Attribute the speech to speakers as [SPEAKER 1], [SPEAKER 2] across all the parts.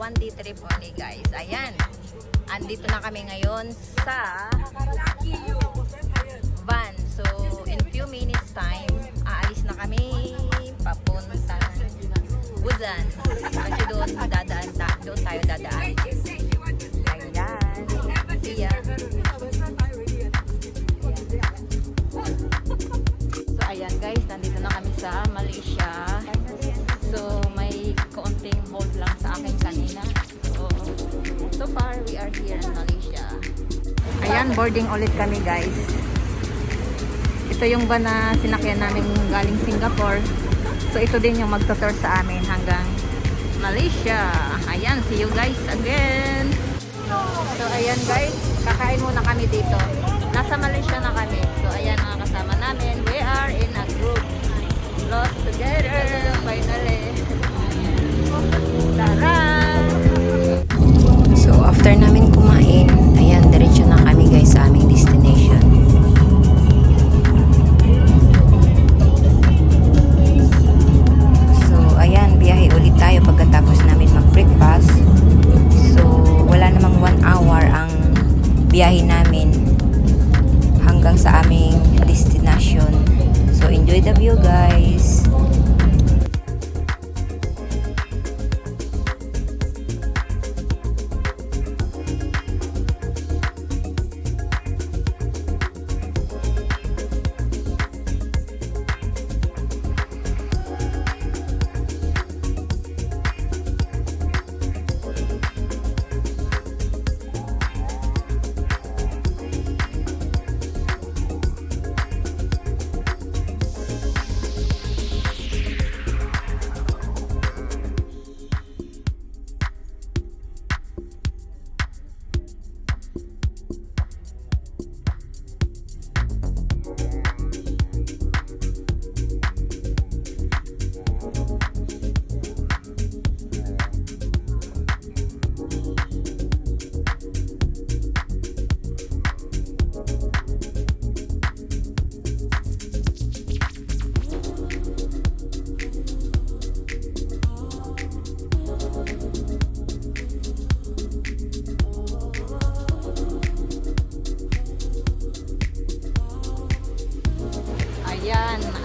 [SPEAKER 1] Monday Tripoli guys. Ayan. Andito na kami ngayon sa van. So, in few minutes time, aalis na kami papunta Busan. Kasi doon tayo dadaan. Ayan. See ya. So, ayan guys, nandito na kami sa Malaysia. So, may kaunting hold lang sa akin kanina. So far, we are here in Malaysia. Ayan, boarding ulit kami guys. Ito yung van na sinakyan namin galing Singapore. So, ito din yung magtutur sa amin hanggang Malaysia. Ayan, see you guys again. So, ayan guys, kakain muna kami dito. Nasa Malaysia na kami. So, ayan mga kasama namin. We are in a group. Lost together, finally. Tara! So, after namin kumain, ayan, diretso na kami guys sa aming destination. So, ayan, biyahe ulit tayo pagkatapos namin mag-breakfast. So, wala namang 1 hour ang biyahe namin hanggang sa aming destination. So, enjoy the view guys!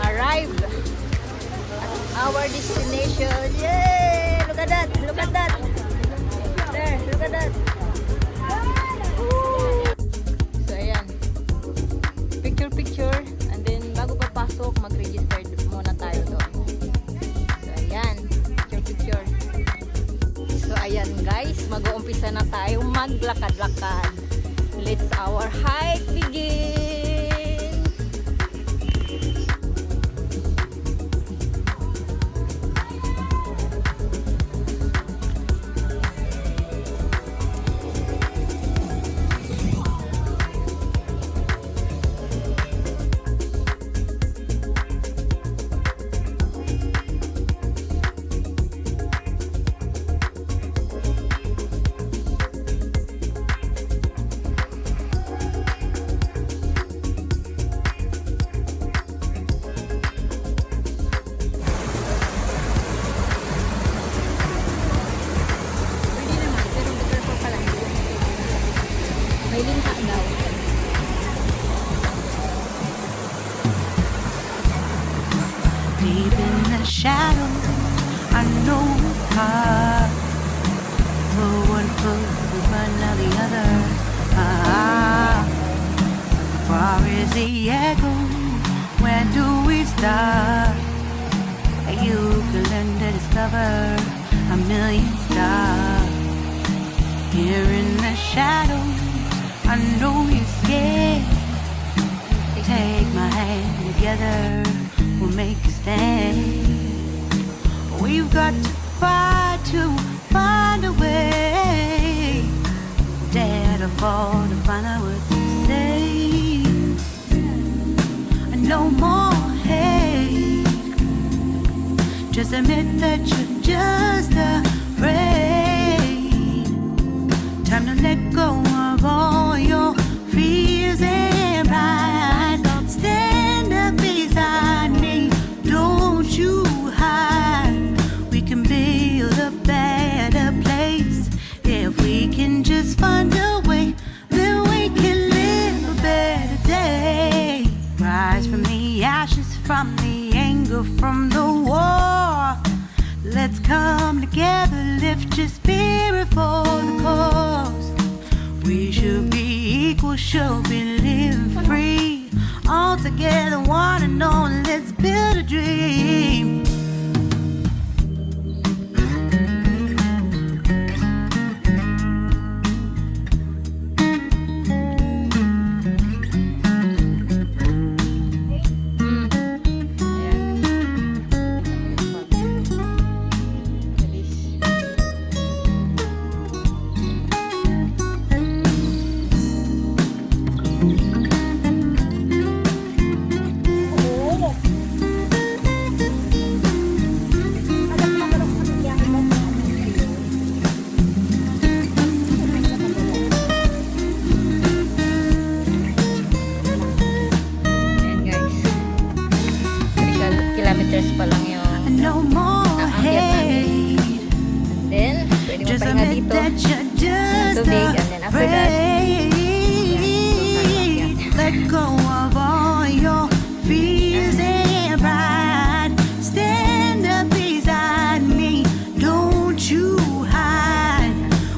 [SPEAKER 1] Arrived at our destination. Yay! Look at that! Look at that! There! Look at that! So ayan, picture and then bago papasok mag-register muna tayo doon. So ayan, picture. So ayan guys, mag-uumpisa na tayo maglakad-lakad. Let's our hike begin!
[SPEAKER 2] Deep in the shadow, I know it's hard. Put one foot in front of the other. Far is the echo, where do we start? You can learn to discover a million stars. Here in the shadows, I know you're scared. Take my hand together, we'll make a stand. We've got to fight to find a way. Dare to fall to find out what to say. No more hate. Just admit that you're just afraid. Time to let go of all your fears and pride. Stand up beside me, don't you hide. We can build a better place. anger from the war. Let's come together, lift your spirit for the cause. We should be equal, should be living free. All together, one and all, let's build a dream.
[SPEAKER 1] Kilometers pa lang yung
[SPEAKER 2] No more
[SPEAKER 1] naakyat namin.
[SPEAKER 2] hate.
[SPEAKER 1] And then, pwede
[SPEAKER 2] Just
[SPEAKER 1] magpahinga
[SPEAKER 2] admit
[SPEAKER 1] dito.
[SPEAKER 2] that you're just
[SPEAKER 1] Tubig. And then after that,
[SPEAKER 2] afraid. Let go of all your fears and pride. Stand up beside me, don't you hide.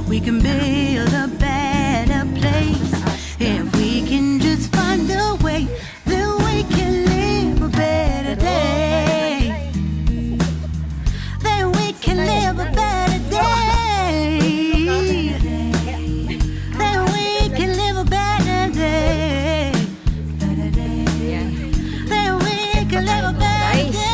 [SPEAKER 2] We can build a better place if we can just find a way. Then we can live a better day. Then we can live a better day. Then we can live a better day.
[SPEAKER 1] Yan.
[SPEAKER 2] Then we can live a better
[SPEAKER 1] Guys.
[SPEAKER 2] day.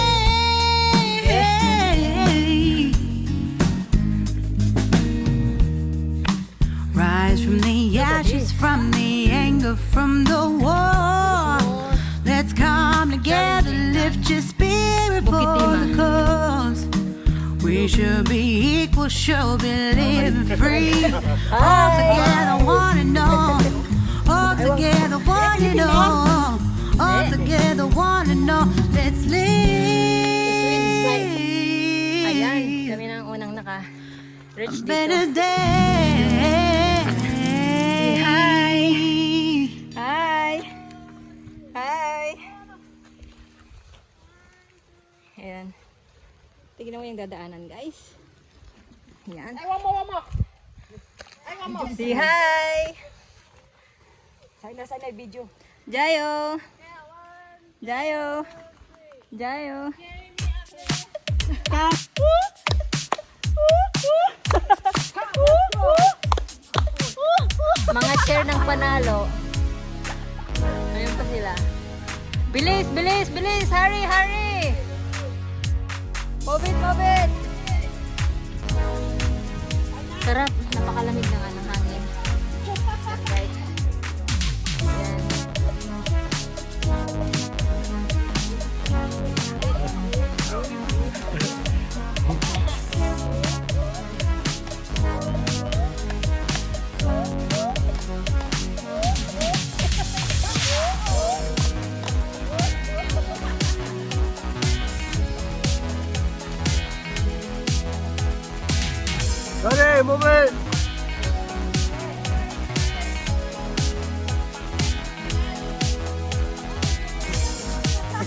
[SPEAKER 2] Rise from the ashes, from the anger, from the war. Let's come together, lift your spirit for the cause. We should be equal, should be living free. All together, one and all. All together, one and all. All together, one and all. Let's live.
[SPEAKER 1] Ayan, kami na ang unang naka-reach
[SPEAKER 2] A better
[SPEAKER 1] dito.
[SPEAKER 2] day.
[SPEAKER 1] Hi! Hi! Hi! Ayan. Tignan mo yung dadaanan, guys. Ayan.
[SPEAKER 3] Ay, wamo.
[SPEAKER 1] Say hi!
[SPEAKER 3] Sana video.
[SPEAKER 1] Jayo! Jayo! Jayo! Mga chair ng panalo. Ayun pa sila. Bilis, bilis, bilis! Hurry, hurry! Move it! Sarap. Napakalamig na nga ng hangin. Yan, guys. Yan.
[SPEAKER 3] Ready, move it.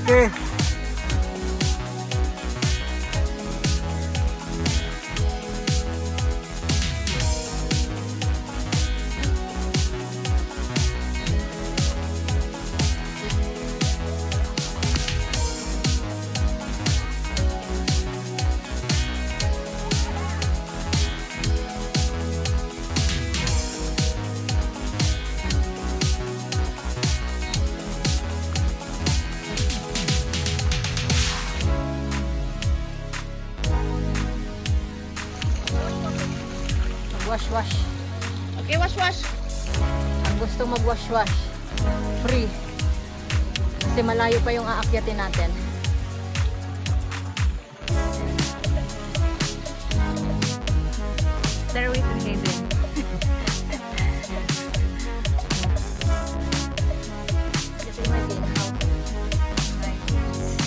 [SPEAKER 3] Okay.
[SPEAKER 1] Wash-wash.
[SPEAKER 3] Okay, wash.
[SPEAKER 1] Ang gusto mag-wash-wash, free. Kasi malayo pa yung aakyatin natin. Stairway to heaven. Just imagine how nice it is.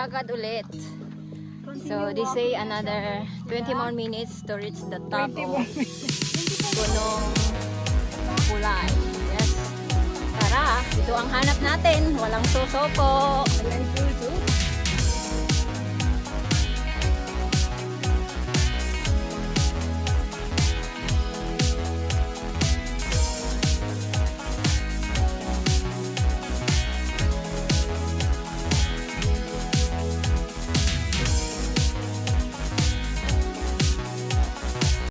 [SPEAKER 1] maglakad ulit. So they say another 20 more minutes to reach the top of Gunung Pulai. Yes. Tara, ito ang hanap natin. Walang suso po.